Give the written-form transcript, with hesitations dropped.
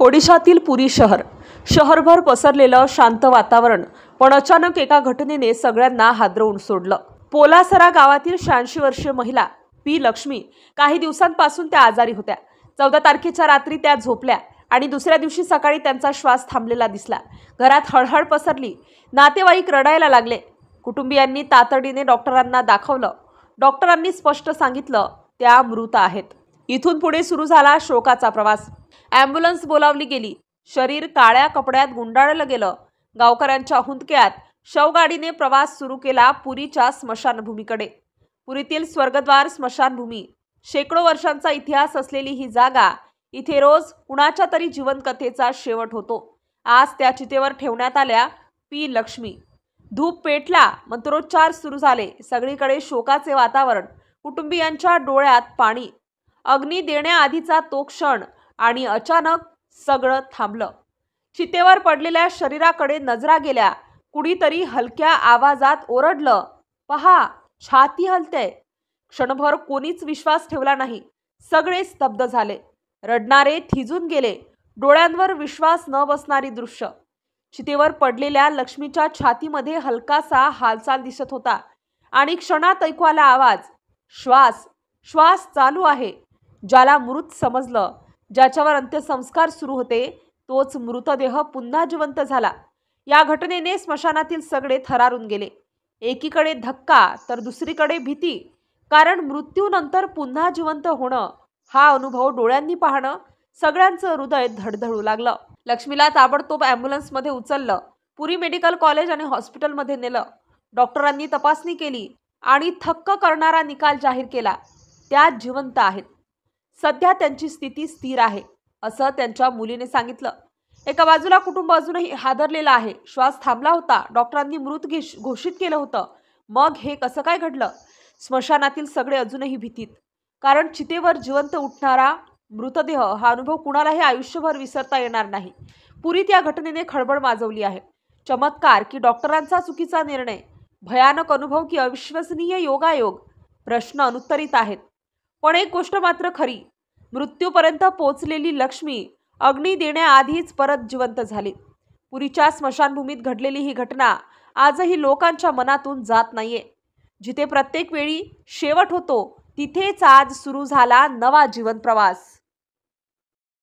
ओडिशातील पुरी शहरभर पसरलेलं शांत वातावरण, पण अचानक एका घटनेने सगळ्यांना हादरवून सोडलं। पोलासरा गावातील 86 वर्षीय महिला पी लक्ष्मी काही दिवसांपासून त्या आजारी होत्या। 14 तारखेच्या रात्री त्या झोपल्या आणि दुसऱ्या दिवशी सकाळी त्यांचा श्वास थांबलेला दिसला। घरात हळहळ पसरली, नातेवाईक रडायला लागले। कुटुंबियांनी तातडीने डॉक्टरांना दाखवलं। डॉक्टरांनी स्पष्ट सांगितलं, त्या मृत आहेत। इथून पुढे सुरू झाला शोकाचा प्रवास। ॲम्ब्युलन्स बोलावली गेली, शरीर काळ्या कपड्यात गुंडाळलं गेलं। गावकऱ्यांच्या हुंदक्यात शवगाडीने प्रवास सुरू केला पुरीच्या स्मशानभूमीकडे। पुरीतील स्वर्गद्वार स्मशानभूमी, शेकडो वर्षांचा इतिहास असलेली ही जागा, इथे रोज कुणाच्या तरी जीवनकथेचा शेवट होतो। आज त्या चितेवर ठेवण्यात आल्या पी लक्ष्मी। धूप पेटला, मंत्रोच्चार सुरू झाले। सगळीकडे शोकाचे वातावरण, कुटुंबियांच्या डोळ्यात पाणी। अग्नी देण्याआधीचा तो क्षण आणि अचानक सगळं थांबलं। चितेवर पडलेल्या शरीराकडे नजरा गेल्या। कुणीतरी हलक्या आवाजात ओरडलं, पहा, छाती हलते। क्षणभर कोणीच विश्वास ठेवला नाही। सगळे स्तब्ध झाले, रडणारे थिजून गेले। डोळ्यांवर विश्वास न बसणारी दृश्य। चितेवर पडलेल्या लक्ष्मीच्या छातीमध्ये हलकासा हालचाल दिसत होता आणि क्षणात ऐकू आला आवाज, श्वास श्वास चालू आहे। ज्याला मृत समजलं, ज्याच्यावर अंत्यसंस्कार सुरू होते, तोच मृतदेह पुन्हा जिवंत झाला। या घटनेने स्मशानातील सगळे थरारून गेले। एकीकडे धक्का तर दुसरीकडे भीती, कारण मृत्यूनंतर पुन्हा जिवंत होणं हा अनुभव डोळ्यांनी पाहणं सगळ्यांचं हृदय धडधडू लागलं। लक्ष्मीला ताबडतोब ॲम्ब्युलन्समध्ये उचललं, पुरी मेडिकल कॉलेज आणि हॉस्पिटलमध्ये नेलं। डॉक्टरांनी तपासणी केली आणि थक्क करणारा निकाल जाहीर केला, त्या जिवंत आहेत। सध्या त्यांची स्थिती स्थिर आहे, असं त्यांच्या मुलीने सांगितलं। एका बाजूला कुटुंब अजूनही हादरलेलं आहे। श्वास थांबला होता, डॉक्टरांनी मृत घोषित केलं होतं। मग हे कसं काय घडलं? स्मशानातील सगळे अजूनही भीतीत, कारण चितेवर जिवंत उठणारा मृतदेह हा अनुभव कुणालाही आयुष्यभर विसरता येणार नाही। पुरीत या घटनेने खळबळ माजवली आहे। चमत्कार की डॉक्टरांचा चुकीचा निर्णय? भयानक अनुभव की अविश्वसनीय योगायोग? प्रश्न अनुत्तरित आहेत। पण एक गोष्ट मात्र खरी, मृत्यूपर्यंत पोहोचलेली लक्ष्मी अग्नी देण्याआधीच परत जिवंत झाली। पुरीच्या स्मशानभूमीत घडलेली ही घटना आजही लोकांच्या मनातून जात नाहीये। जिथे प्रत्येक वेळी शेवट होतो, तिथेच आज सुरू झाला नवा जीवन प्रवास।